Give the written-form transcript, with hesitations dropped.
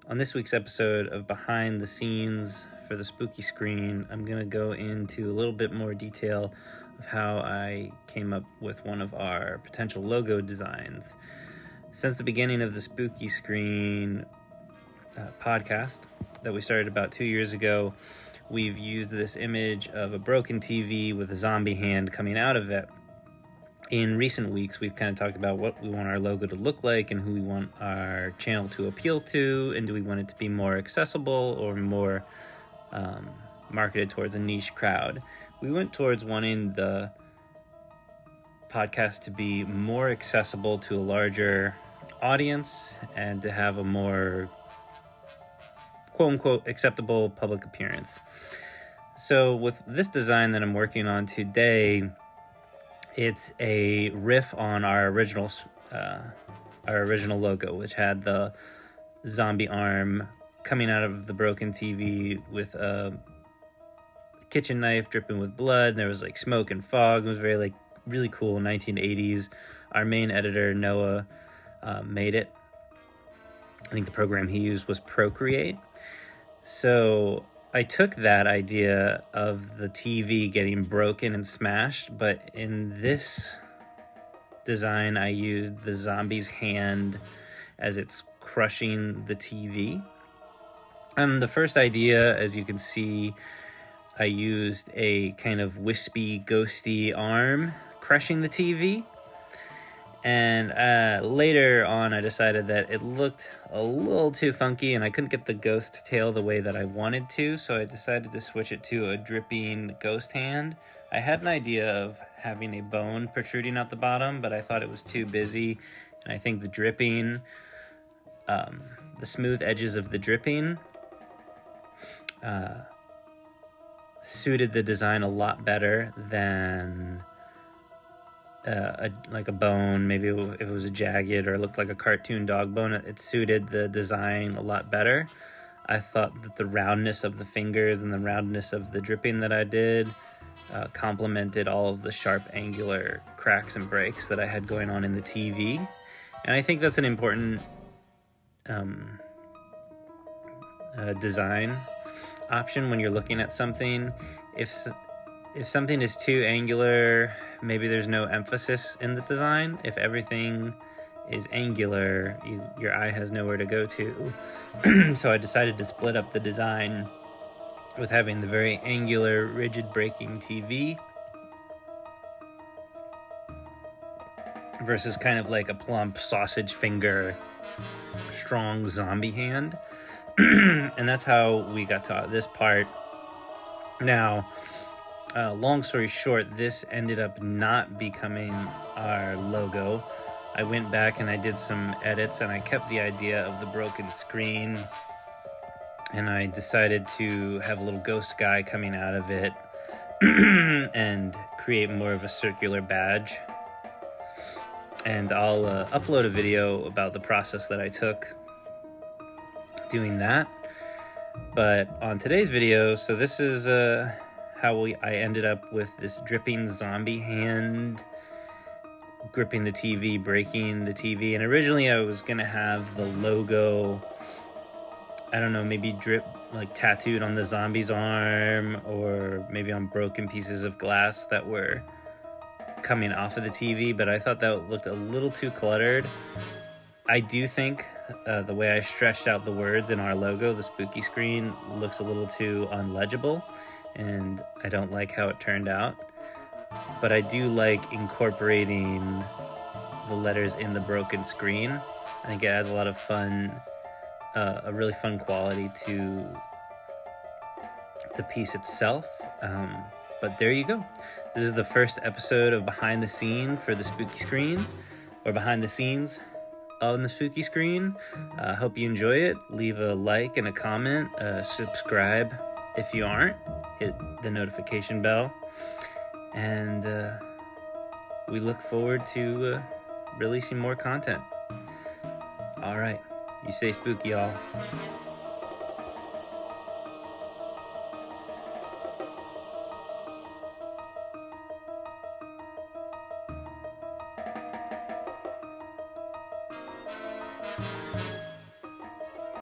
On this week's episode of Behind the Scenes for the Spooky Screen, I'm going to go into a little bit more detail of how I came up with one of our potential logo designs. Since the beginning of the Spooky Screen podcast that we started about 2 years ago, we've used this image of a broken TV with a zombie hand coming out of it. In recent weeks, we've kind of talked about what we want our logo to look like and who we want our channel to appeal to, and do we want it to be more accessible or more marketed towards a niche crowd. We went towards wanting the podcast to be more accessible to a larger audience and to have a more quote-unquote acceptable public appearance. So with this design that I'm working on today, it's a riff on our original logo, which had the zombie arm coming out of the broken TV with a kitchen knife dripping with blood. And there was like smoke and fog. It was very really cool 1980s. Our main editor, Noah, made it. I think the program he used was Procreate. So I took that idea of the TV getting broken and smashed, but in this design, I used the zombie's hand as it's crushing the TV. And the first idea, as you can see, I used a kind of wispy, ghosty arm crushing the TV. And later on, I decided that it looked a little too funky and I couldn't get the ghost tail the way that I wanted to, so I decided to switch it to a dripping ghost hand. I had an idea of having a bone protruding out the bottom, but I thought it was too busy, and I think the dripping, the smooth edges of the dripping suited the design a lot better than like a bone. Maybe if it was a jagged or looked like a cartoon dog bone, it suited the design a lot better. I thought that the roundness of the fingers and the roundness of the dripping that I did complemented all of the sharp angular cracks and breaks that I had going on in the TV. And I think that's an important design option when you're looking at something. If something is too angular, maybe there's no emphasis in the design. If everything is angular, your eye has nowhere to go to. So I decided to split up the design with having the very angular, rigid breaking TV versus kind of like a plump sausage finger, strong zombie hand. And that's how we got to this part. Now, long story short, this ended up not becoming our logo. I went back and I did some edits and I kept the idea of the broken screen, and I decided to have a little ghost guy coming out of it and create more of a circular badge. And I'll upload a video about the process that I took doing that. But on today's video, so this is how I ended up with this dripping zombie hand gripping the TV, breaking the TV. And originally I was going to have the logo, I don't know, maybe drip like tattooed on the zombie's arm, or maybe on broken pieces of glass that were coming off of the TV, but I thought that looked a little too cluttered. I do think the way I stretched out the words in our logo, the Spooky Screen, looks a little too unlegible, and I don't like how it turned out. But I do like incorporating the letters in the broken screen. I think it adds a lot of fun, a really fun quality to the piece itself. But there you go. This is the first episode of Behind the Scene for the Spooky Screen, or Behind the Scenes on the Spooky Screen. Hope you enjoy it. Leave a like and a comment. Subscribe if you aren't. Hit the notification bell. And we look forward to releasing more content. All right. You stay spooky, y'all.